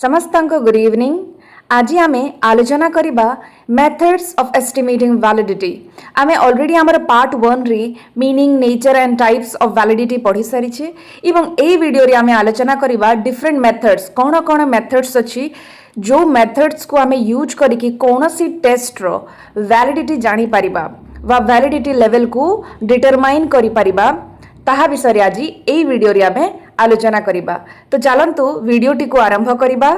समस्तंको good evening. आज आमे आलोचना करिबा मेथड्स ऑफ एस्टिमेटिंग वैलिडिटी। आमे ऑलरेडी हमर पार्ट 1 रे meaning nature and types of validity पढ़ी सारी छे एवं ए वीडियो रे आमे आलोचना करिबा डिफरेंट मेथड्स कोन कोन मेथड्स अछि जो मेथड्स को आमे यूज करिकि कोनोसी टेस्ट रो वैलिडिटी जानि परिबा वा वैलिडिटी लेवल को डिटरमाइन करि परिबा ताहा विषय आज ए वीडियो रे आमे आलोचना करिबा। तो चलंतु वीडियोटी को आरंभ करिबा।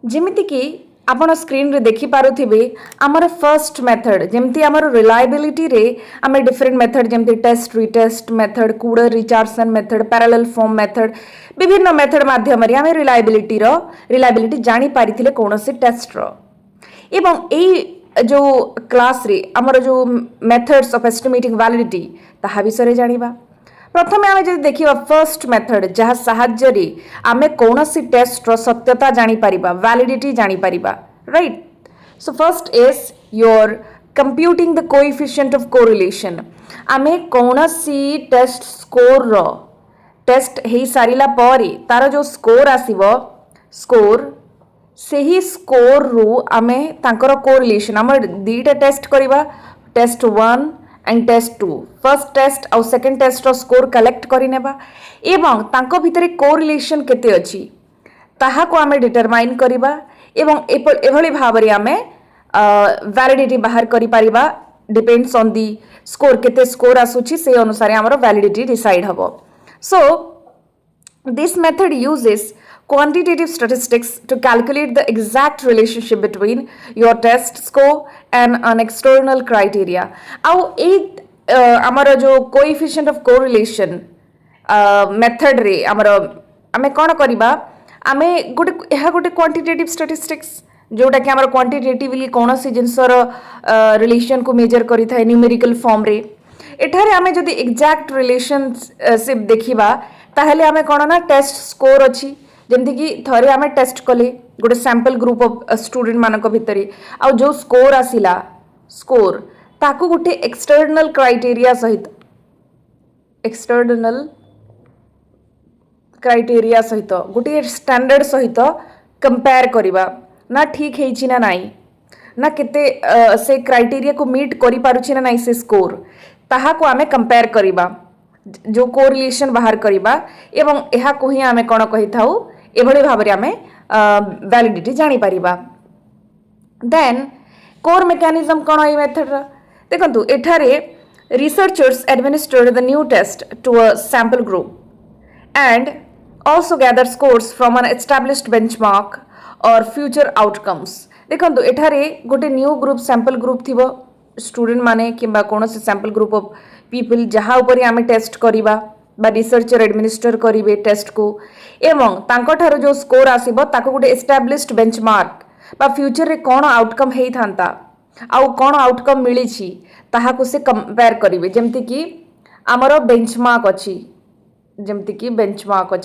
जेमिति कि आपण स्क्रीन रे देखि पारुथिबे हमर फर्स्ट मेथड जेमति हमर रिलायबिलिटी रे आमे डिफरेंट मेथड जेमति test retest method Kuder Richardson method parallel form method विभिन्न मेथड माध्यम रे आमे रिलायबिलिटी जानि पारिथिले कोनोसी टेस्ट रो एवं ए जो क्लास रे हमर जो मेथड्स ऑफ एस्टिमेटिंग वैलिडिटी ताहा विषय रे जानिबा। प्रथमे आमे जदि देखिबा फर्स्ट मेथड जहा सहाय्य रे आमे कोनोसी टेस्ट रो सत्यता जानि परिबा वैलिडिटी जानि परिबा, right. So first is your computing the coefficient of correlation. आमे कोनोसी टेस्ट स्कोर रो टेस्ट हे सारिला परे तार जो स्कोर आसीबो स्कोर सेही स्कोर रु आमे तांकर कोरिलेशन हमर दीटा टेस्ट करिबा test 1 and test 2 first test और सेकंड टेस्ट रो स्कोर कलेक्ट करि नेबा एवं तांको भितरे कोरिलेशन केते अछि ताहा को आमे डिटरमाइन करिबा एवं एभली भाबरे आमे वैलिडिटी बाहर करि परिबा डिपेंड्स ऑन दी स्कोर केते स्कोर आसुछि से अनुसार हमर वैलिडिटी डिसाइड हबो। So this method uses quantitative statistics to calculate the exact relationship between your test score and an external criteria. Now, amara jo coefficient of correlation method re amara ame kon kariba ame gote quantitative statistics जोटा कि amara quantitatively कोनोसी जिनसर relation को measure करि थाए numerical form रे एठारे आमे जदि exact relationship देखिबा ताहेले आमे कोन ना टेस्ट स्कोर अछि जेमति कि थरे आमे टेस्ट कले गोटे सैंपल ग्रुप ऑफ स्टूडेंट मानक भितरे आ जो स्कोर आसिला स्कोर ताकू गोटे एक्सटर्नल क्राइटेरिया सहित गोटे स्टैंडर्ड सहित कंपेयर करिबा ना ठीक हेछि ना नाही ना केते से क्राइटेरिया को मीट करि पारुछि ना नाही से स्कोर ताहा को आमे कंपेयर करिबा जो कोरिलेशन बाहर करिबा एवं एहा को ही आमे कोन कहि थाउ एभली भाबरे आमे वैलिडिटी जानि परिबा। देन कोर मेकानिज्म कोन ए मेथड देखंतु एठारे researchers administered the new test to a sample group and also gather scores from an established benchmark और फ्यूचर आउटकम्स। देखंतु एठारे गोटे न्यू ग्रुप सैंपल ग्रुप थिबो स्टूडेंट माने किबा कोनोसी सैंपल ग्रुप ऑफ पीपल जहा ऊपर आमे टेस्ट करिबा बा रिसर्चर एडमिनिस्टर करिवे टेस्ट को एवं तांको ठारो जो स्कोर आसीबो ताको गोटे एस्टैब्लिश्ड बेंचमार्क बा फ्यूचर रे कोन आउटकम हेई थांता आउ कोन आउटकम मिली छी ताहा को से कंपेयर करिवे जेमति कि हमरो बेंचमार्क अछि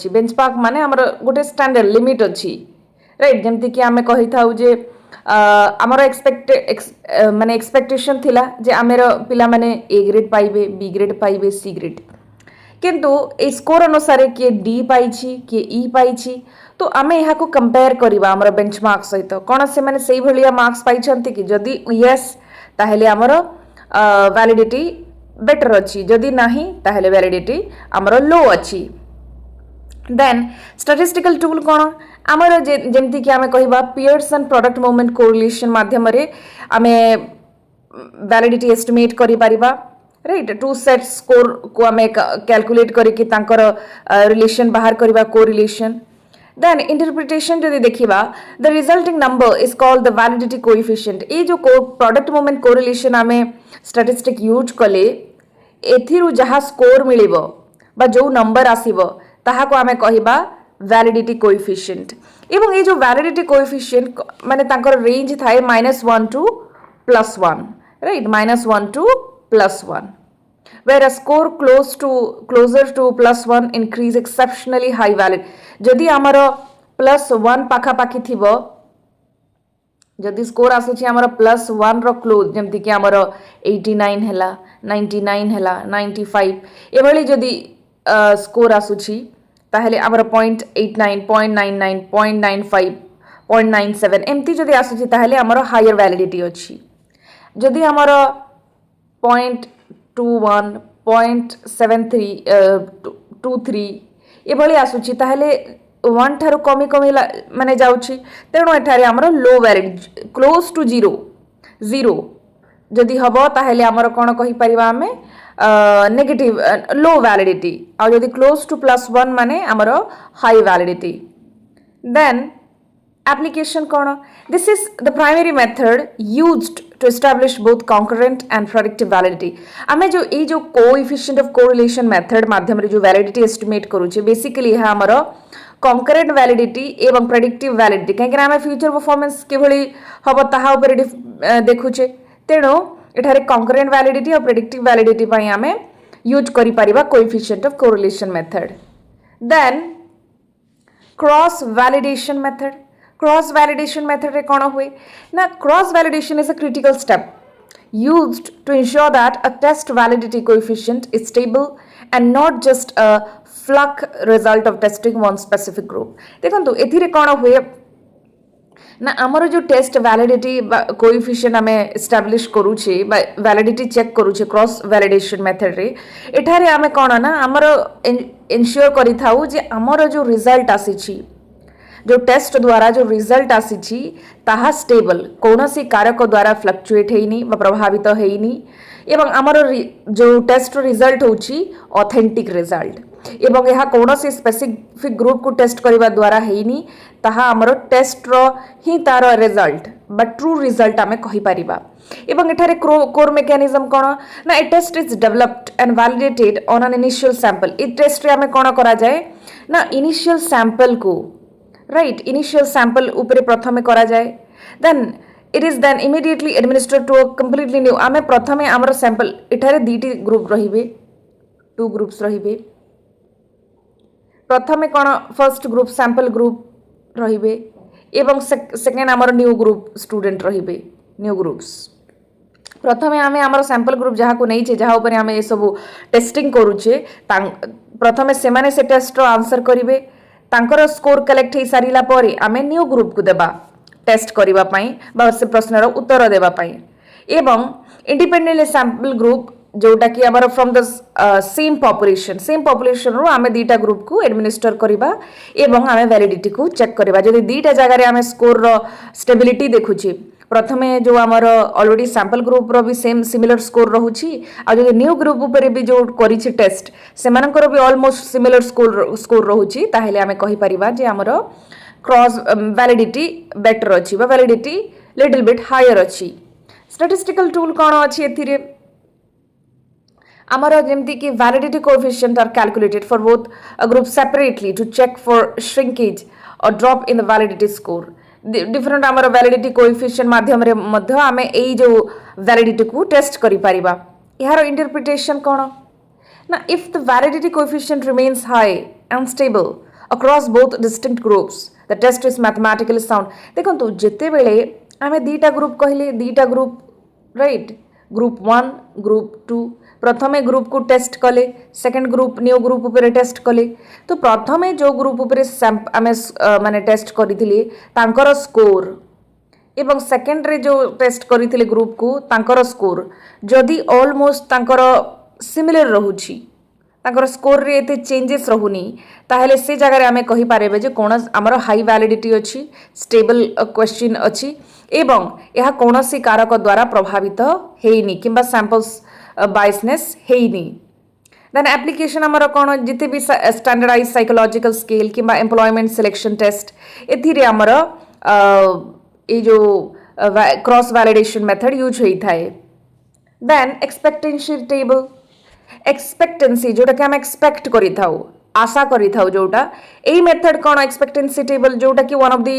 बेंचमार्क माने हमरो गोटे स्टैंडर्ड लिमिट अछि, राइट। जेमति कि आमे कहि थाउ जे हमरो माने एक्सपेक्टेशन थिला जे आमेरो पिला माने ए ग्रेड पाइबे बी ग्रेड पाइबे सी ग्रेड किंतु ए स्कोर अनुसार किए डी पाइछि किए ई पाइछि तो आमे यहाँ को कंपेयर करिबा हमर बेंचमार्क सहित कोन से माने सेही भलिया मार्क्स पाइछंती कि जदी यस ताहेले हमर वैलिडिटी बेटर अछि जदी नाही ताहेले वैलिडिटी हमर लो अछि। देन स्टैटिस्टिकल टूल कोन हमर जेमति कि आमे कहिबा पियर्सन प्रोडक्ट मूवमेंट कोरिलेशन माध्यम रे आमे वैलिडिटी एस्टिमेट करि परिबा, राइट। टू सेट स्कोर को आमे कैलकुलेट करिकि तांकर रिलेशन बाहर करिबा कोरिलेशन। देन इंटरप्रिटेशन जदि देखिबा the resulting number is called the validity coefficient. ए जो प्रोडक्ट मूवमेंट कोरिलेशन आमे स्टैटिस्टिक यूज कले एथिरु जहा स्कोर मिलिबो बा जो नंबर आसीबो ताहा को आमे कहिबा वैलिडिटी कोएफिशिएंट एवं ए जो वैलिडिटी कोएफिशिएंट माने तांकर रेंज थाए -1 to +1, right. -1 to +1 where a score closer to +1 increase exceptionally high valid। जदि हमर +1 पाखा पाखी थिबो जदि स्कोर आसूची आमर +1 रो क्लोज जमती कि आमर 89 हैला 99 हैला 95 एभली जदि स्कोर आसूची ताहेले आमर 0.89 0.99 0.95 0.97 एमती जदि आसूची ताहेले आमर हायर वैलिडिटी अछि जदि आमर 0.21 0.73 एभली आसूची ताहेले 1 ठारू कमी कमी माने जाउची तेणु एठारे आमर लो वैलिडिटी क्लोज टू जीरो जदि हबो ताहेले आमर कोन कहि परिबा आमे नेगेटिव लो वैलिडिटी आ जदि क्लोज टू +1 माने आमर high validity then application kono this is the primary method used to establish both concurrent and predictive validity ame jo ei jo coefficient of correlation method माध्यम रे जो validity estimate करूचे basically है हमर concurrent validity एवं predictive validity कहीं कि हमें future performance के भली हब ताहा ऊपर देखुचे तेणु एठारे concurrent validity और predictive validity पई हमें यूज करि परिबा coefficient of correlation method then cross validation method cross validation method रे कोन हुए ना cross validation is a critical step used to ensure that a test validity coefficient is stable and not just a fluke result of testing one specific group देखंतु एथिरे कोन हुए ना हमर जो test validity coefficient हमें एस्टैब्लिश करूछे validity check करूछे cross validation method रे एठारे हमें कोन ना हमर एन्श्योर करि थाउ जे हमर जो रिजल्ट आसीची जो टेस्ट द्वारा जो रिजल्ट आसीची ताहा स्टेबल कौनसी कारक द्वारा फ्लक्चुएट हेइनी बा प्रभावित हेइनी एवं हमर जो टेस्ट रिजल्ट होची ऑथेंटिक रिजल्ट एवं यह कौनसी स्पेसिफिक ग्रुप को टेस्ट करबा द्वारा हेइनी ताहा हमर टेस्ट रो ही तार रिजल्ट बा ट्रू रिजल्ट हमें कहि परिबा एवं एठारे कोर मैकेनिज्म कोन ना ए test is developed and validated on an initial sample ए टेस्ट रे हमें कोन करा जाए ना इनिशियल सैंपल को राइट इनिशियल सैंपल ऊपर प्रथमे करा जाए then it is then immediately administered to a completely new आमे प्रथमे हमर सैंपल एठारे दीटी ग्रुप रहिबे 2 ग्रुप्स रहिबे प्रथमे कोन फर्स्ट ग्रुप सैंपल ग्रुप रहिबे एवं सेकेंड हमर न्यू ग्रुप स्टूडेंट रहिबे न्यू ग्रुप्स प्रथमे आमे हमर सैंपल ग्रुप जहा को नै छे जहा ऊपर आमे ए सब टेस्टिंग करूचे प्रथमे से माने से टेस्ट रो आंसर करिवे तांकर स्कोर कलेक्ट हो सारिला परे आमे न्यू ग्रुप को देबा टेस्ट करिबा पई बा से प्रश्नर उत्तर देबा पई एवं इंडिपेंडेंटली सैंपल ग्रुप जोटा कि हमर फ्रॉम द सेम पॉपुलेशन रो आमे दीटा ग्रुप को एडमिनिस्टर करिबा एवं आमे वैलिडिटी को चेक करिबा जदि दीटा जगह रे आमे स्कोर रो स्टेबिलिटी देखुची प्रथमे जो हमर ऑलरेडी सैंपल ग्रुप रो भी सेम सिमिलर स्कोर रहउची आ जो न्यू ग्रुप ऊपर भी जो करिछि टेस्ट सेमानकर भी ऑलमोस्ट सिमिलर स्कोर रहउची ताहेले आमे कहि परिबा जे हमर क्रॉस वैलिडिटी बेटर अछि बा वैलिडिटी लिटिल बिट हायर अछि स्टैटिस्टिकल टूल कोन अछि एथिरे हमर जेमति कि validity coefficient are calculated for both a group separately to check for shrinkage और drop in the validity score different हमर वैलिडिटी कोएफिशिएंट माध्यम रे मध्य हमें एई जो वैलिडिटी को टेस्ट करि परिबा यार इंटरप्रिटेशन कोन ना if the validity coefficient remains high and stable across both distinct groups the test is mathematically sound देखंतु जेते बेले हमें दीटा ग्रुप कहले दीटा ग्रुप राइट ग्रुप 1 ग्रुप 2 प्रथमे ग्रुप को टेस्ट कले सेकंड ग्रुप न्यू ग्रुप ऊपर टेस्ट कले तो प्रथमे जो ग्रुप ऊपर आमे माने टेस्ट करिथिले तांकर स्कोर एवं सेकंड रे जो टेस्ट करिथिले ग्रुप को तांकर स्कोर जदि ऑलमोस्ट तांकर सिमिलर रहउची तांकर स्कोर रे एते चेंजेस रहुनी ताहेले से जगह रे आमे कहि पारेबे जे कोन हमर हाई वैलिडिटी अछि स्टेबल क्वेश्चन अछि एवं यह कोनोसी कारक द्वारा प्रभावित हेइनी किंबा सैंपल्स बायसनेस हेइनी देन एप्लीकेशन हमर कोन जिते भी स्टैंडर्डाइज साइकोलॉजिकल स्केल किंबा एम्प्लॉयमेंट सिलेक्शन टेस्ट एथिरे हमर ए जो क्रॉस वैलिडेशन मेथड यूज होई थाए देन एक्सपेक्टेंसी टेबल एक्सपेक्टेंसी जोटा कि हम एक्सपेक्ट करि थाउ आशा करि थाउ जोटा एई मेथड कोन एक्सपेक्टेंसी टेबल जोटा कि one of the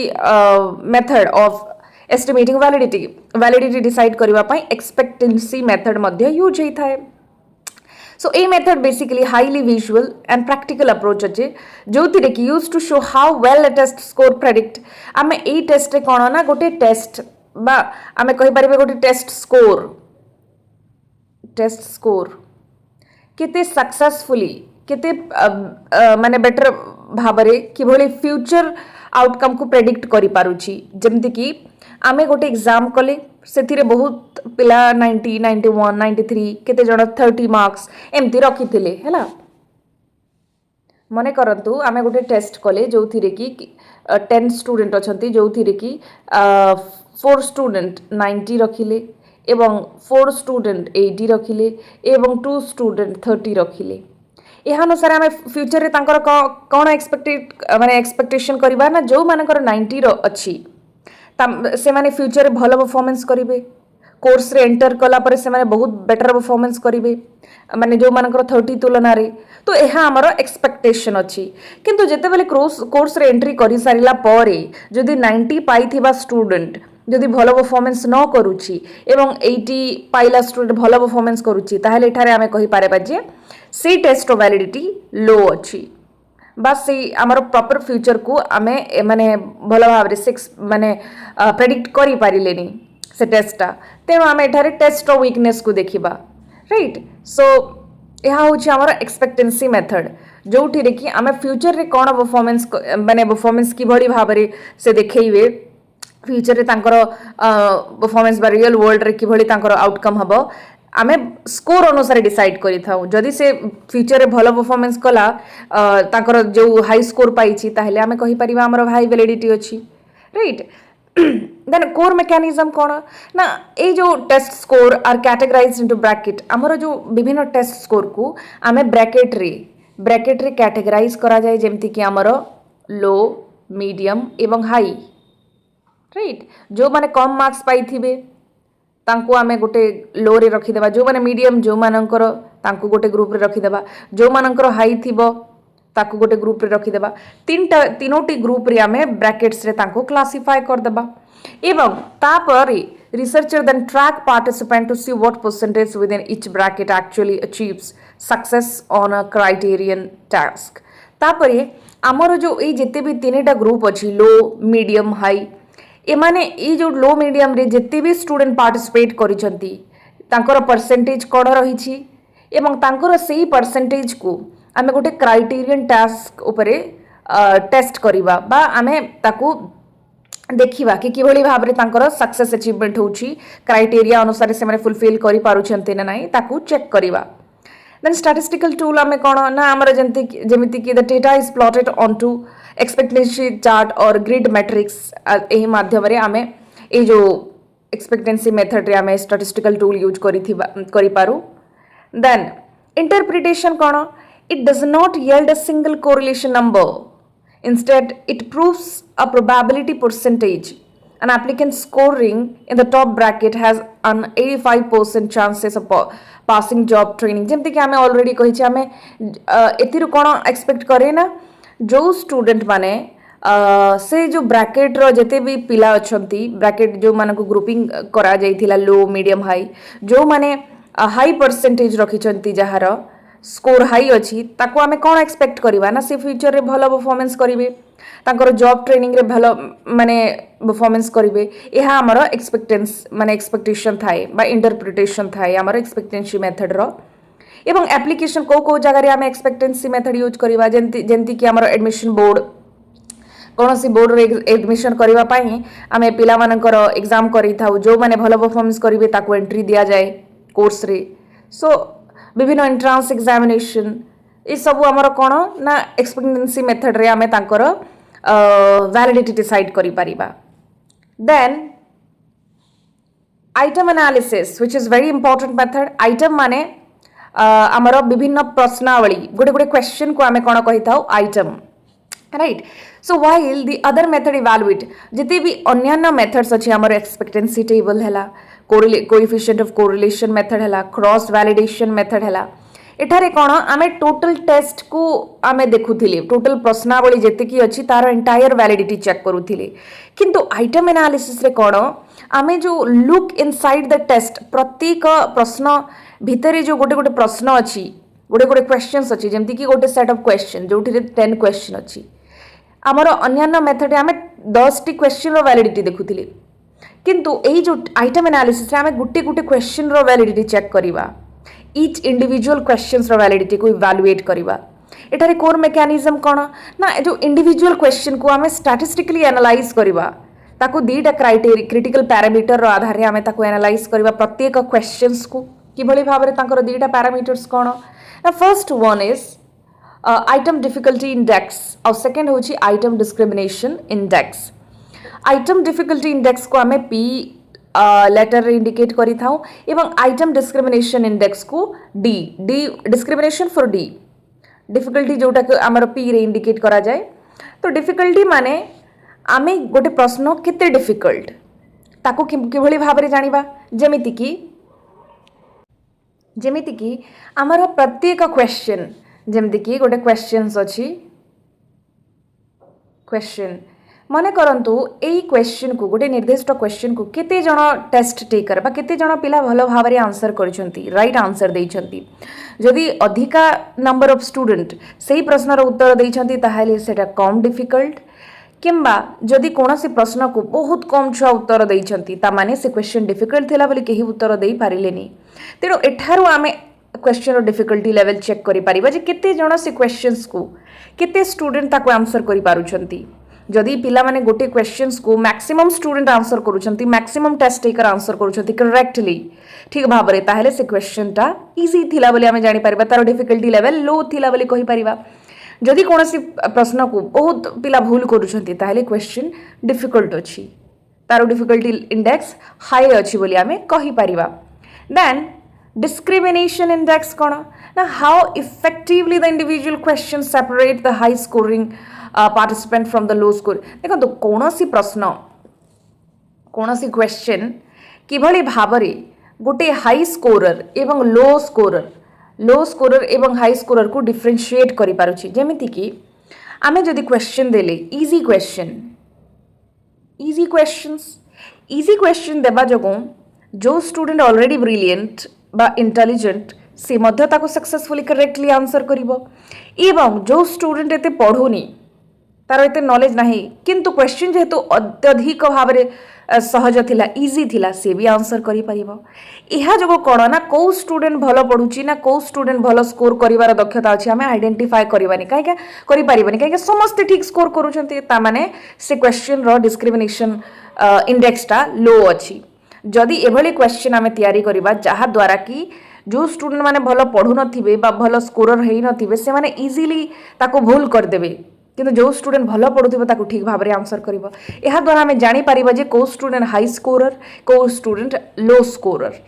method of estimating validity decide करबा पई एक्सपेक्टेंसी मेथड मध्य यूज होई थाए सो ए method basically highly visual and practical approach अच्छे जो कि use to show how well a test score predict आम ए टेस्ट रे कोन ना गोटे टेस्ट बा आमे कहि परिबे गोटे टेस्ट स्कोर केते सक्सेसफुली केते माने बेटर भाबरे किभଳି फ्यूचर आउटकम को प्रेडिक्ट करि पारुची जेमति कि आमे गोटे एग्जाम कले सेथिरे बहुत पिला 90 91 93 केते जण 30 मार्क्स एमती रखिथिले हैला मने करंतु आमे गोटे टेस्ट कले जो थिरे कि 10 स्टूडेंट अछंती जो थिरे कि 4 स्टूडेंट 90 रखिले एवं 4 स्टूडेंट 80 रखिले एवं 2 स्टूडेंट 30 रखिले यह अनुसार आम फ्यूचर में कौन माने एक्सपेक्टेशन करवा ना जो मानकर 90 अच्छी से माने फ्यूचर में भल परफॉर्मेंस करेंगे कोर्स रे एंटर कला पर से माने बहुत बेटर परफॉर्मेंस करेंगे माने जो मानकर 30 तुलन रे तो यह आमर एक्सपेक्टेशन अच्छी किंतु जिते बेले कोर्स रे एंट्री कर सारा पर जदि 90 पाई स्टूडेंट जदि भल परफॉर्मेंस न करुच्ची एवं 80 पाइला स्टूडेंट भल परफॉर्मेंस करुच्ची ताहेले एठारे आमे कहि पारे जे से टेस्ट वैलिडिटी लो अच्छी बस से आमर प्रॉपर फ्यूचर को आमे माने भल भाव रे माने प्रेडिक्ट करि पारिलेनी से टेस्टा तेणु आमे एठारे टेस्ट वीकनेस को देखिबा राइट सो यह हूँ आमर एक्सपेक्टेंसी मेथड जो कि आमे फ्यूचर रे कौन परफॉर्मेंस माने परफॉर्मेंस किभଳି भाव रे से देखैबे फ्यूचर रे तांकर परफॉर्मेंस बा रियल वर्ल्ड रे किभଳି तांकर आउटकम हबो आमे स्कोर अनुसार डिसाइड करि थाउ जदि से फ्यूचर रे भलो परफॉर्मेंस कला तांकर जो हाई स्कोर पाइछि ताहेले आमे कहि परिबा हमर हाई वैलिडिटी अछि राइट देन कोर मेकानिज्म कोन ना ए जो test score are categorised into bracket हमर जो विभिन्न टेस्ट स्कोर को आमे ब्रैकेट रे कैटेगराइज करा जाय जेमति कि हमर लो मीडियम एवं हाई राइट जो माने कम मार्क्स पाई थिबे तांको आमे गोटे लो रे रखी देबा जो माने मीडियम जो मानकर तांको गोटे ग्रुप रे रखी देबा जो मानकर हाई थिबो ताको गोटे ग्रुप रे रखी देबा तीनोटी ग्रुप रे आमे ब्रैकेट्स रे तांको क्लासिफाई कर देबा एवं तापर researcher then track participant to see what percentage within each bracket actually achieves success on a criterion task तापर हमर जो ए जेते भी तीनटा ग्रुप अछि लो मीडियम हाई एमाने ये जो लो मीडियम रे जिते भी स्टूडेंट पार्टिसिपेट करिसंती तांकर परसेंटेज कौन रही एवं तांकर सेही परसेंटेज को आमे गोटे क्राइटेरियन टास्क उपरे टेस्ट करिबा बा आमे ताकू देखिबा कि किभଳି भाबरे तांकर सक्सेस अचीवमेंट होची क्राइटेरिया अनुसार से माने फुलफिल करि पारुछंती ना नाही ताकू चेक करिबा देन स्टैटिस्टिकल टूल आमे कोन ना हमर जेमिति कि the data is plotted onto expectancy chart और ग्रिड मैट्रिक्स एही माध्यम रे आमे ए जो एक्सपेक्टेंसी मेथड रे आमे स्टैटिस्टिकल टूल यूज करि पारू देन इंटरप्रिटेशन कोन it does not yield a single correlation number instead it proves a probability percentage an applicant scoring in the top bracket has an 85% chances of passing job training जेमति कि आमे already कहि छी आमे एतिरु कोन expect करे ना जो student माने से जो ब्रैकेट रो जते भी पिला अछंती ब्रैकेट जो माने को ग्रुपिंग करा जाइथिला लो मीडियम हाई जो माने हाई परसेंटेज रखिचंती जहार स्कोर हाई अच्छी ताको आमे कौन एक्सपेक्ट करवा ना से फ्यूचर रे भलो परफॉर्मेंस करिवे तांकर जॉब ट्रेनिंग रे भलो माने परफॉर्मेंस करिवे एहा हमर एक्सपेक्टेशन थाए बा इंटरप्रिटेशन थाए हमर एक्सपेक्टेंसी मेथड रो एवं एप्लीकेशन को जगह रे आमे एक्सपेक्टेंसी मेथड यूज करवा जेंति कि हमर एडमिशन बोर्ड कौन सी बोर्ड रे एडमिशन करबा पई आमे पिला मानकर एग्जाम करि थाउ जो माने भलो परफॉर्मेंस करिवे ताको एंट्री दिया जाए कोर्स रे सो विभिन्न एंट्रांस एग्जामिनेशन ये सब आमर कौन ना एक्सपेक्टेंसी मेथड रे आमे तांकर वैलिडिटी डिसाइड करि परिबा then item analysis which is very important method item माने आमर विभिन्न प्रश्नावली गोटे गोटे क्वेश्चन को आमे कौन कहि थाउ item right so while the other method evaluate जिते भी अन्य मेथड्स अछि हमर एक्सपेक्टेंसी टेबल हैला कोएफिशिएंट ऑफ कोरिलेशन मेथड हैला क्रॉस वैलिडेशन मेथड हैला एठारे कोन आमे टोटल टेस्ट को आमे देखुथिले टोटल प्रश्नावली जेते की अछि तार एंटायर वैलिडिटी चेक करूथिले किंतु आइटम एनालिसिस रे कोन आमे जो लुक इनसाइड द टेस्ट प्रत्येक प्रश्न भितरे जो गोटे गोटे प्रश्न अछि गोटे गोटे क्वेश्चंस अछि जेमति की गोटे सेट ऑफ क्वेश्चन जोठी 10 क्वेश्चन अछि हमर अन्य मेथड आमे 10 टी क्वेश्चन रो वैलिडिटी देखुथिले किंतु यही जो आइटम एनालिसिस आम गोटे गोटे क्वेश्चन रो वैलिडिटी चेक करवा इच इंडिविजुअल क्वेश्चन रो वैलिडिटी को इवैल्यूएट करवा एठारे कोर मेकानिज्म कौन ना जो इंडिविजुअल क्वेश्चन को आम स्टैटिस्टिकली एनालाइज करवा ताको दीटा क्रिटिकल पैरामीटर रो आधार रे आमे ताको एनालाइज करवा प्रत्येक क्वेश्चंस को किभली भाव रे तांकर दीटा पैरामीटर्स कौन ना first one is item difficulty index और सेकंड होची item discrimination index item difficulty index को आमे पी लेटर रे इंडिकेट करि थाउ एवं आइटम डिस्क्रिमिनेशन इंडेक्स को D D discrimination for D difficulty जोटा कि आमर पी रे इंडिकेट करा जाए तो डिफिकल्टी माने आमे गोटे प्रश्न केते डिफिकल्ट ताको किभली भाव रे जानिबा जेमिति कि आमर प्रत्येक क्वेश्चन जेमिति कि गोटे क्वेश्चंस अछि क्वेश्चन माने करंतु एई क्वेश्चन को गोटे निर्दिष्ट क्वेश्चन को केते जण टेस्ट टेकर बा केते जण पिला भलो भाव रे आंसर करिसंती राइट आंसर देइसंती जदि अधिका नंबर ऑफ स्टूडेंट सही प्रश्न रो उत्तर देइसंती ताहाले सेटा कम डिफिकल्ट किंबा जदि कोनोसी प्रश्न को बहुत कम छुआ उत्तर देइसंती ता माने से क्वेश्चन डिफिकल्ट थिला बोली केही उत्तर देई पारिलेनी तेरो एठारो आमे क्वेश्चन रो डिफिकल्टी लेवल चेक करि परिबा जे केते जण से क्वेश्चंस को केते स्टूडेंट ताको आंसर करि पारुछंती जदि पिला माने गोटे क्वेश्चंस को मैक्सिमम स्टूडेंट आंसर करूछंती मैक्सिमम टेस्ट टेकर आंसर करूछंती करेक्टली ठीक भाव रे ताहेले से क्वेश्चन टा इजी थिला बोली आमे जानि परिबा तार डिफिकल्टी लेवल लो थिला बोली कहि परिबा जदि कोनोसी प्रश्न को बहुत पिला भूल करूछंती ताहेले क्वेश्चन डिफिकल्ट अछि तार डिफिकल्टी इंडेक्स हाई अछि बोली आमे कहि परिबा देन discrimination index कौन ना how effectively the individual questions separate the high scoring participant from the low score देखो तो कौनसी प्रश्न कौनसी क्वेश्चन किभली भाबरे गोटे हाई स्कोरर एवं लो स्कोरर एवं हाई स्कोरर को डिफरेंशिएट करि पारुछि जेमिति कि आमे जदि क्वेश्चन देले इजी क्वेश्चन देबा जगो जो स्टूडेंट ऑलरेडी ब्रिलियंट बा इंटेलिजेंट से मध्य ताको सक्सेसफुली करेक्टली आंसर करिवो एवं जो स्टूडेंट एते पढोनी तार एते नॉलेज नाही किंतु क्वेश्चन जेहेतु अत्यधिक भाव रे सहज थिला इजी थिला से भी आंसर करि परिवो इहा जगो कोन ना को स्टूडेंट भलो पढुची ना को स्टूडेंट भलो स्कोर करिवार दक्षता अछि हमें आइडेंटिफाई करिवानी काहे के करि परिबनी काहे के समस्त ठीक स्कोर करूछंती ता माने से क्वेश्चन रो डिस्क्रिमिनेशन इंडेक्स टा लो अछि जदि एभली क्वेश्चन आमे तैयारी करिबा जहा द्वारा कि जो स्टूडेंट माने भलो पढु नथिबे बा भलो स्कोरर हेई नथिबे से माने इजीली ताको भूल कर देबे किंतु जो स्टूडेंट भलो पढुथिबे ताको ठीक भाव रे आंसर करिवो एहा द्वारा हमें जानि परिबा जे को स्टूडेंट हाई स्कोरर को स्टूडेंट लो स्कोरर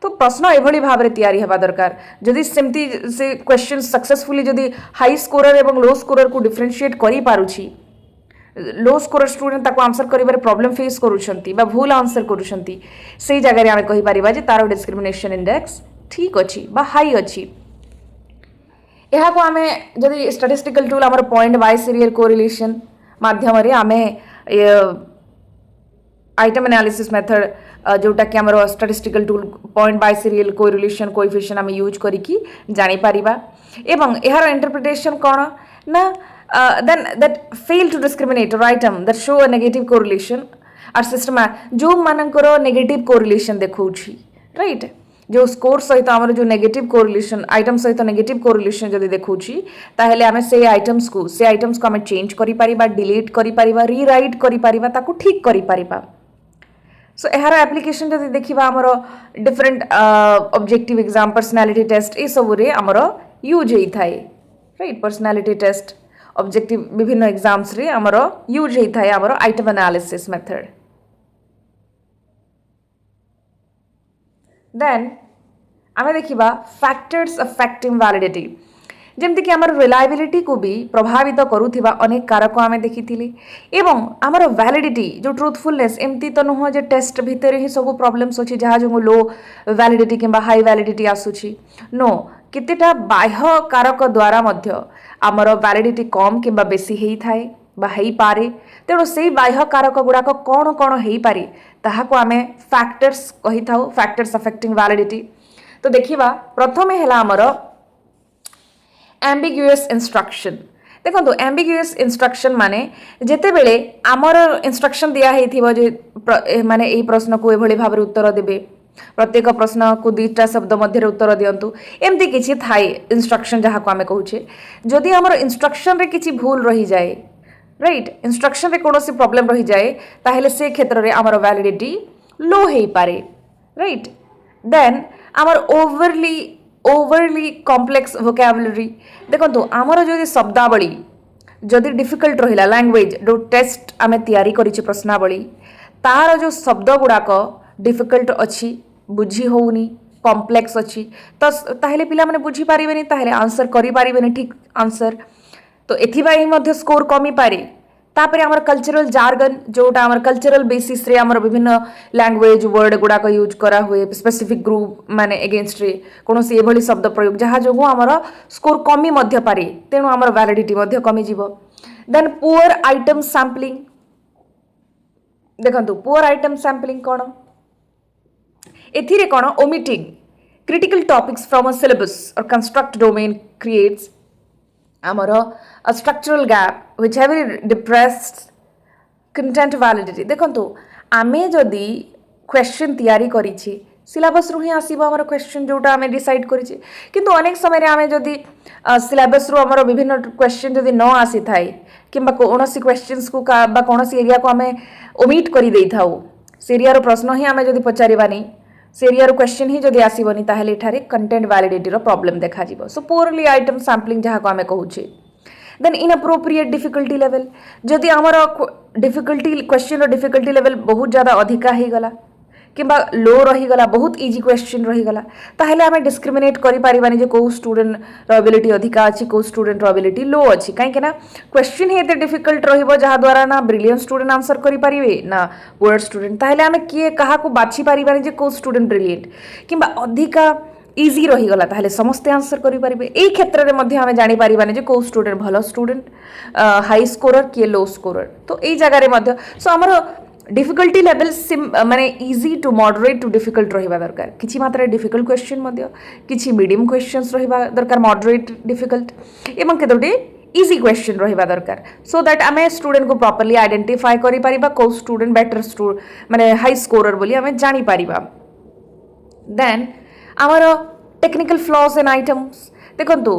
तो प्रश्न एभली भाव रे तैयारी हेबा दरकार जदि सेमती से क्वेश्चन सक्सेसफुली जदि हाई स्कोरर एवं लो स्कोरर को डिफरेंशिएट करि पारुछि लो स्कोर स्टूडेंट ताको आंसर करिबार प्रॉब्लम फेस करूछंती बा भूल आंसर करूछंती सेही जगह रे आमे कहि परिबा जे तारो डिस्क्रिमिनेशन इंडेक्स ठीक अछि बा हाई अछि एहा को आमे जदि स्टैटिस्टिकल टूल हमर पॉइंट बाय सीरियल कोरिलेशन माध्यम रे आमे आइटम एनालिसिस मेथड जोटा कि हमर statistical tool point by serial correlation coefficient आमे यूज करी कि जानि परिबा एवं एहार इंटरप्रिटेशन कोन ना then that fail to discriminate or item that show a negative correlation our system जो मानकर negative correlation देखौछि राइट जो स्कोर सहित हमर जो नेगेटिव कोरिलेशन आइटम सहित नेगेटिव कोरिलेशन जदि देखौछि ताहेले हमें से आइटम्स को हमें चेंज करि परिबा डिलीट करि परिबा रीराइट करि परिबा ताको ठीक करि परिबा सो एहार एप्लीकेशन जदि देखिबा हमर different objective exam personality test ए सब रे हमर यूज हेई थाए राइट पर्सनालिटी टेस्ट ऑब्जेक्टिव विभिन्न एग्जाम्स रे हमर यूज हेई थाए हमर आइटम एनालिसिस मेथड देन आमे देखिबा फैक्टर्स अफेक्टिंग वैलिडिटी जेमति कि हमर रिलायबिलिटी को भी प्रभावित करूथिबा अनेक कारक आमे देखिथिली एवं हमर वैलिडिटी जो ट्रूथफुलनेस एमती तो नुह जे टेस्ट भितर ही सब प्रॉब्लम्स अछि जहा जो लो वैलिडिटी किबा हाई वैलिडिटी आसुछि नो कितेटा बाह्य कारक द्वारा मध्य हमर वैलिडिटी कम किबा बेसी हेई थाए बा हेई पारे तेणु से बाह्य कारक गुड़ाक कौन कौन हेई पारे ताहाको आमे फैक्टर्स कहि थाउ फैक्टर्स अफेक्टिंग वैलिडिटी तो देखिबा प्रथमे हेला हमर एम्बिगुअस इंस्ट्रक्शन देखो एम्बिग्युअस इंस्ट्रक्शन माने जेते बेले आमर इंस्ट्रक्शन दिया हेथिबो जे माने एई प्रश्न को एभली भाबरे उत्तर देबे प्रत्येक प्रश्न को दुईटा शब्द मध्य उत्तर दिंतु एमती किसी थाए इंस्ट्रक्शन जहाँ को आम कहूचे जदि आमर इंस्ट्रक्शन रे किसी भूल रही जाए राइट इंस्ट्रक्शन रे कौन प्रॉब्लम रही जाए ताहले से क्षेत्र में आमर वैलिडिटी लो हो पारे राइट देन आमर ओवरली कॉम्प्लेक्स वोकैबुलरी देखो आमर जो शब्दावली जदि डिफिकल्ट रहा लैंग्वेज जो टेस्ट आम तैयारी करिछि प्रश्नावली तार जो शब्द गुड़ाक डिफिकल्ट अच्छी बुझी होनी कॉम्प्लेक्स अच्छी तो ताहले पिला माने बुझी पारिबेनी ताहले आंसर करि पारिबेनी ठीक आंसर तो एथिबाई मध्य स्कोर कमी पारे तापरे हमर कल्चरल जार्गन जोटा हमर कल्चरल बेसिस रे हमर विभिन्न लैंग्वेज वर्ड गुड़ाक यूज करा हुए स्पेसिफिक ग्रुप माने एगेंस्ट रे कोनोसी एभली शब्द प्रयोग जहाँ जो हमर स्कोर कमी मध्य पारे तेणु हमर वैलिडिटी मध्य कमी जीवो देन पुअर आइटम सैम्पलिंग देखंतु पुअर आइटम सैम्पलिंग कोन एथिरे कोन omitting critical topics from a syllabus और कंस्ट्रक्ट डोमेन क्रिएट्स आमर a structural gap which heavy depressed content validity देखंतु आमे जदि क्वेश्चन तैयारी करिछि सिलेबस रु ही आसीबो हमर क्वेश्चन जोटा आमे डिसाइड करिछि किंतु अनेक समय रे आमे जदि सिलेबस रु हमर विभिन्न क्वेश्चन जदि न आसी थाए किंबा कोनोसी क्वेश्चंस को बा कोनोसी एरिया को आमे ओमिट करि देई थाउ से एरिया रो प्रश्न ही आमे जदि पचारिबानी से एरिया रो क्वेश्चन ही जदि आसीबनी ताहले एठारे कंटेंट वैलिडिटी रो प्रॉब्लम देखा जिवो सो पुअरली आइटम सैम्पलिंग जहाँ को आमे कहूचे देन इनअप्रोप्रिएट डिफिकल्टी लेवल जदि आमर डिफिकल्टी क्वेश्चन रो डिफिकल्टी लेवल बहुत ज़्यादा अधिका हो गला किंबा लो रहीगला बहुत इजी क्वेश्चन रहीगला ताहले आमे डिस्क्रिमिनेट करि पारिबानी जे को स्टूडेंट रो एबिलिटी अधिका अछि को स्टूडेंट रो एबिलिटी लो अछि काहे के ना क्वेश्चन ही एते डिफिकल्ट रहिबो जहा द्वारा ना ब्रिलियंट स्टूडेंट आंसर करि पारिबे ना पुअर स्टूडेंट ताहले आमे किए कहा को बाछि पारिबानी जे को स्टूडेंट ब्रिलियंट किंबा अधिका इजी रहीगला ताहले समस्त आंसर करि पारिबे एई क्षेत्र रे मध्ये आमे जानि पारिबानी जे को स्टूडेंट भलो स्टूडेंट हाई स्कोरर किए लो स्कोरर तो एई जगह रे मध्ये सो हमर डिफिकल्टी लेवल माने easy to moderate to difficult रहिबा दरकार किछि मात्रा डिफिकल्ट क्वेश्चन मध्य किछि मीडियम क्वेश्चंस रहिबा दरकार मॉडरेट डिफिकल्ट एवं केतोटी इजी क्वेश्चन रहिबा दरकार सो दैट आमे स्टूडेंट को प्रॉपर्ली आइडेंटिफाई करि परिबा को स्टूडेंट बेटर माने हाई स्कोरर बोली आमे जानि परिबा देन आमर टेक्निकल फ्लॉज इन आइटम्स देखंतु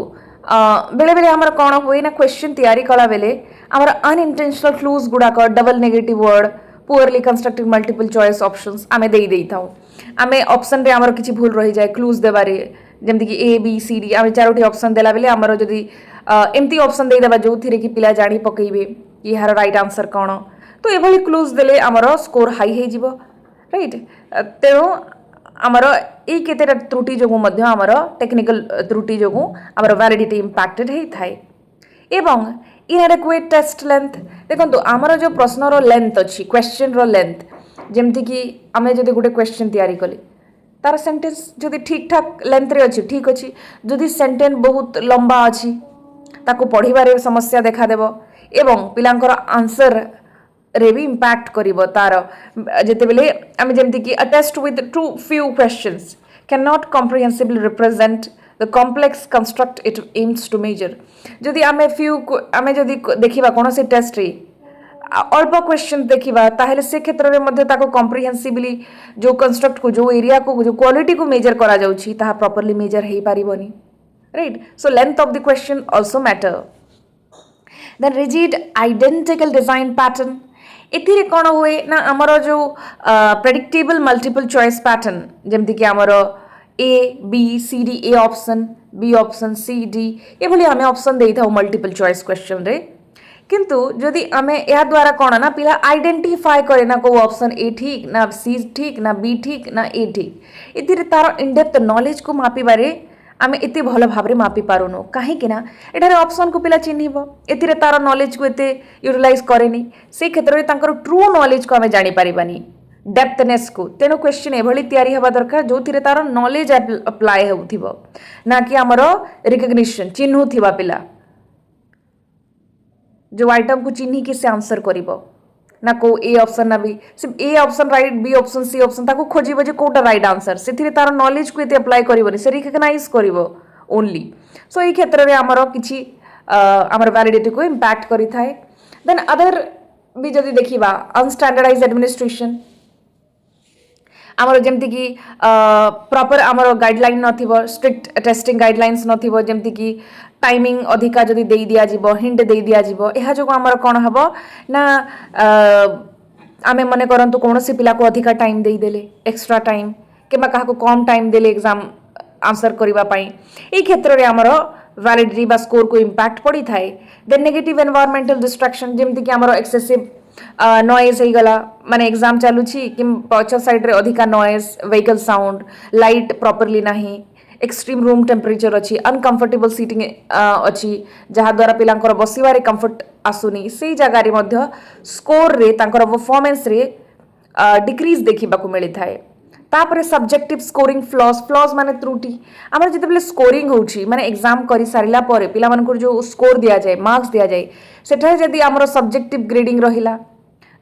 बेले बेले आमर कोन होय ना क्वेश्चन तैयारी कला बेले आमर अनइंटेंशनल क्लूज गुडाक double negative word poorly constructive multiple choice options आमे देई थाउ आमे ऑप्शन रे आमर किछि भूल रही जाए क्लूज देबारे जेमति कि ए बी सी डी आमे चारोटी ऑप्शन देला बेले आमर जदी एमती ऑप्शन देई देबा जो थिरे कि पिला जानि पकेइबे कि यार राइट आंसर कोन तो एभली क्लूज देले आमर स्कोर हाई हे जिवो राइट तेणु आमर ए केतेटा त्रुटि जोगु मध्य आमर टेक्निकल त्रुटि जोगु आमर वैलिडिटी इंपैक्टेड हे थाए एवं इनएडिक्वेट टेस्ट लेंथ देखो आमर जो प्रश्न रो लेंथ अच्छी क्वेश्चन रो लेंथ जेमती कि आमे जदि गोटे क्वेश्चन तैयारी कले तार सेंटेंस जदि ठीक ठाक लेंथ रे अच्छी ठीक अच्छी जदि सेंटेंस बहुत लंबा अच्छी ताको पढ़िबारे समस्या देखा देबो एवं पिलांकर आंसर रे भी इंपैक्ट करिवो तार जेते बेले आमे जेमती कि a test with too few questions cannot comprehensively represent the complex construct it aims to measure जदि आमे फ्यू आमे जदि देखिबा कोन से टेस्ट रे अल्प क्वेश्चन देखिबा ताहेले से क्षेत्र रे मध्ये ताको कॉम्प्रिहेंसिवली जो कंस्ट्रक्ट को जो एरिया को जो क्वालिटी को मेजर करा जाउची ताहा प्रॉपर्ली मेजर हेई पारिबोनी right so length of the question also matter then rigid identical design pattern एथिरे कोन होए ना हमर जो प्रेडिक्टेबल मल्टीपल चॉइस पैटर्न जेमति कि हमर A B C D A option B option C D ये भली हमें ऑप्शन देई थाउ मल्टीपल चॉइस क्वेश्चन रे किंतु जदि हमें या द्वारा कोन ना पिला आइडेंटिफाई करे ना को ऑप्शन ए ठीक ना सी ठीक ना बी ठीक ना ए ठीक एथिरे तार इन डेप्थ नॉलेज को मापी बारे आमे एते भलो भाबरे मापी पारुनो काहे कि ना एठारे ऑप्शन को पिला चिन्हिबो एथिरे तार नॉलेज को एते यूटिलाइज करेनी से क्षेत्र रे तांकर ट्रू नॉलेज को आमे जानि पारिबानी डेप्थनेस को तेणु क्वेश्चन एभली तैयारी हवा दरकार जो थिरे तार नॉलेज अप्लाई होउथिबो ना कि हमर रिकग्निशन चिन्हु थिबा पिला जो आइटम को चिन्ही के से आंसर करिवो ना को ए ऑप्शन ना बी सिर्फ A option right B option C option ताको खोजिबो जे कोटा राइट आंसर से थिरे तार नॉलेज को एते अप्लाई करिवोनी से रिकग्नाइज करिवो ओनली सो ए क्षेत्र रे हमर किछि आमर वैलिडिटी को इम्पैक्ट करि थाए देन अदर भी जदि देखिबा अनस्टैंडर्डाइज एडमिनिस्ट्रेशन आमर जमती कि प्रॉपर आमर गाइडलाइन नथिबो स्ट्रिक्ट टेस्टिंग गाइडलाइंस नथिबो जमती कि टाइमिंग अधिका जदि देई दिया जिवो हिंट देई दिया जिवो एहा जो आमर कोन हबो ना आमे मने करंतु कोनोसी पिला को अधिका टाइम देई देले एक्स्ट्रा टाइम किबा काहा को कम टाइम देले एग्जाम आंसर करिबा पई ए क्षेत्र रे आमर वैलिडिटी बा स्कोर को इम्पैक्ट पड़ी थाए देन नेगेटिव एनवायरमेंटल डिस्ट्रैक्शन जमती कि आमर एक्सेसिव नॉइज हो गला माने एग्जाम चालू छी कि पछ साइड रे अधिका noise vehicle sound light properly नाही एक्सट्रीम रूम टेम्परेचर अच्छी अनकंफर्टेबल सीटिंग अच्छी जहाँ द्वारा पिलांकर बसिबारे कंफर्ट आसुनी से जगह रे मध्य स्कोर रे तांकर परफॉर्मेंस रे डिक्रीज देखिबा को मिली थाए तापर सब्जेक्टिव स्कोरिंग फ्लॉज माने त्रुटि आमर जिते स्कोरिंग होउची माने एग्जाम करि सारिला परे पिला मानकर जो स्कोर दिया जाए मार्क्स दिया जाए सेठा जदि आमर सब्जेक्टिव ग्रेडिंग रहिला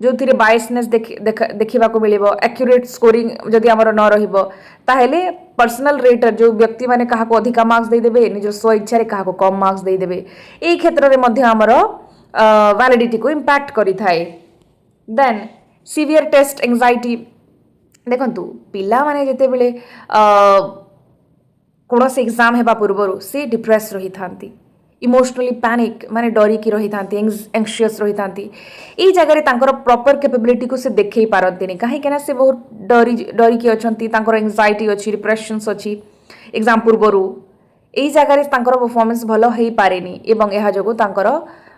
जो थिरे बायसनेस देखिबा को मिलिबो एक्यूरेट स्कोरिंग जदि आमर न रहिबो ताहेले पर्सनल रेटर जो व्यक्ति माने कहा को अधिका मार्क्स दे देबे निज स्व इच्छा रे कहा को कम मार्क्स दे देबे एई क्षेत्र रे मध्य आमर वैलिडिटी को इम्पैक्ट करि थाए देन सीवियर टेस्ट एंजाइटी देखंतु पिला माने जेते बेले कोनोसी एग्जाम हेबा पूर्वरु से डिप्रेस रही थांती इमोशनली पैनिक माने डरी की रही थांती एंग्शियस रही थांती ई जगह रे तांकर प्रॉपर कैपेबिलिटी को से देखै पारंतिनी काहे केना से बहुत डरी की अछंती तांकर एंजाइटी अछि डिप्रेशंस अछि एग्जाम पूर्वरु ई जगह रे तांकर परफॉर्मेंस भलो हेई पारेनी एवं एहा जगो तांकर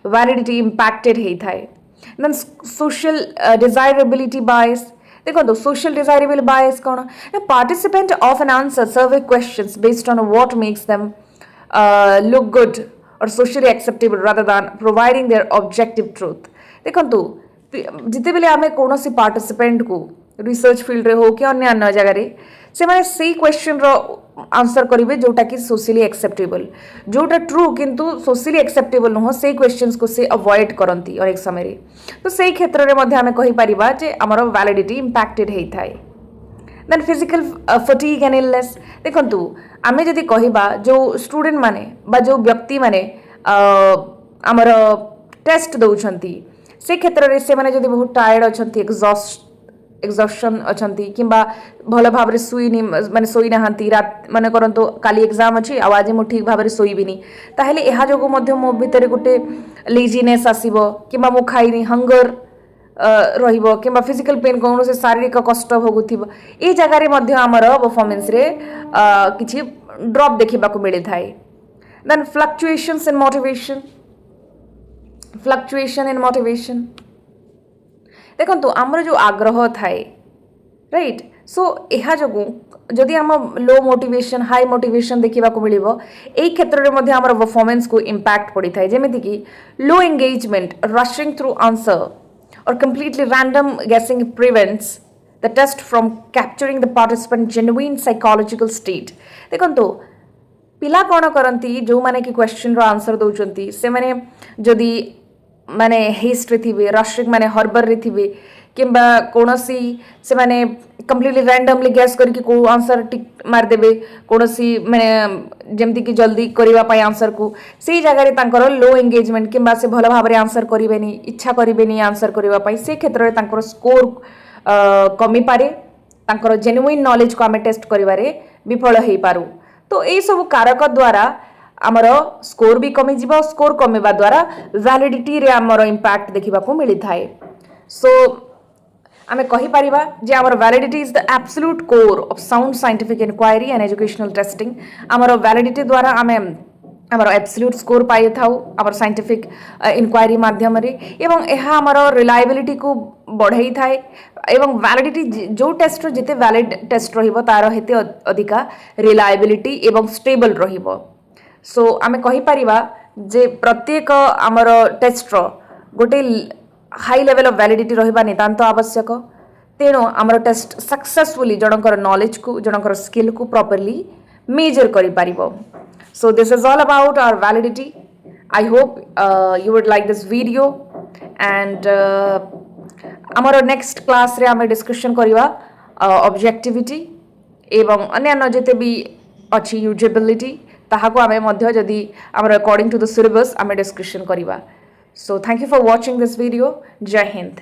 वैलिडिटी इम्पैक्टेड हेई थाए देन सोशल डिजायरेबिलिटी बायस देखो तो सोशल डिजायरेबल बायस कौन participant of an answer survey questions based on what makes them look good और socially acceptable rather than providing their objective truth देखो तो जिते बेले आमे कोनोसी पार्टिसिपेंट को रिसर्च फील्ड रे हो कि अन्य अन्य जगह रे से माने सेही क्वेश्चन रो आंसर करिवे जोटा कि सोशली एक्सेप्टेबल जोटा ट्रू किंतु सोशली एक्सेप्टेबल न हो सेही क्वेश्चंस को से अवॉइड करंती और एक समय रे तो सेही क्षेत्र रे मध्ये आमे कहि परिबा जे हमर वैलिडिटी इम्पैक्टेड हेई थाए then physical fatigue and illness देखंतु आमे जदि कहिबा जो स्टूडेंट माने बा जो व्यक्ति माने हमर टेस्ट दउछंती से क्षेत्र रे से माने जदि बहुत टायर्ड अछंती एग्जॉस्शन अछंती किंबा भल भाव रे सुईनी माने सोई नहांती रात माने करंतो काली एग्जाम अछि आवाज मु ठीक भाव रे सोईबिनी ताहेले एहा जोगो मध्य मो भितरे गुटे लेजीनेस आसीबो किंबा मु खाइनी हंगर रहिबो किंबा फिजिकल पेन कोनो से शारीरिक कष्ट भोगुथिबो ए जगह रे मध्य हमर परफॉर्मेंस रे किछि ड्रॉप देखिबा को मिले थाए देन फ्लक्चुएशंस इन मोटिवेशन देखो आमर जो आग्रह थाए राइट सो यह जो जदि आम लो मोटिवेशन हाई मोटिवेशन देखा मिलो यही क्षेत्र में मध्य आमर परफॉर्मेंस को इम्पैक्ट पड़ी थाए जेमिति कि low engagement rushing through answer और completely random guessing prevents the test from capturing the participant genuine psychological state देखो पिला कौन करती जो मैंने कि क्वेश्चन रो आंसर दौरान से मैंने जदि माने हेस्ट रे थिबे रशिंग माने हर्बर रे थिबे किंबा कोनोसी से माने कंप्लीटली रैंडमली गैस करके को आंसर टिक मार देबे कोनोसी माने जेमति कि जल्दी करिवा पय आंसर को सेही जगह रे तांकर लो एंगेजमेंट किंबा से भलो भाबरे आंसर करिवेनी इच्छा करिवेनी आंसर करिवा पय से क्षेत्र रे तांकर स्कोर कमी पारे तांकर जेन्युइन नॉलेज को आमे टेस्ट करिवारे विफल हेई पारू तो एई सब कारक द्वारा आमर स्कोर भी कमी जीवा स्कोर कमेबा द्वारा वैलिडिटी रे आमर इम्पैक्ट देखिबा को मिली थाए सो आमे कहि परिबा जे आमर validity is the absolute core of sound scientific inquiry and educational testing आमर वैलिडिटी द्वारा आमे आमर एब्सोल्यूट स्कोर पाइ थाउ आमर साइंटिफिक इंक्वायरी माध्यम रे एवं एहा आमर रिलायबिलिटी को बढ़ाई थाए एवं वैलिडिटी जो टेस्ट जिते वैलिड टेस्ट रहिबो तार हेते अधिका रिलायबिलिटी एवं स्टेबल रहिबो सो आमे कहि परिबा जे प्रत्येक आमर टेस्ट रो गोटे हाई लेवल ऑफ वैलिडिटी रहिबा नितांत आवश्यक तेणु आमर टेस्ट सक्सेसफुली जनकर नॉलेज को जनकर स्किल को प्रॉपर्ली मेजर करि पारिबो so this is all about our validity I hope you would like this video and आमर नेक्स्ट क्लास रे आमे डिस्कशन करिवा ऑब्जेक्टिविटी एवं अन्य जेते भी अच्छी यूजेबिलिटी ताहाको आमे मध्य जदि आमर अकॉर्डिंग टू द सिलेबस आमे डिस्कशन करिबा। So thank you for watching this video. जय हिंद।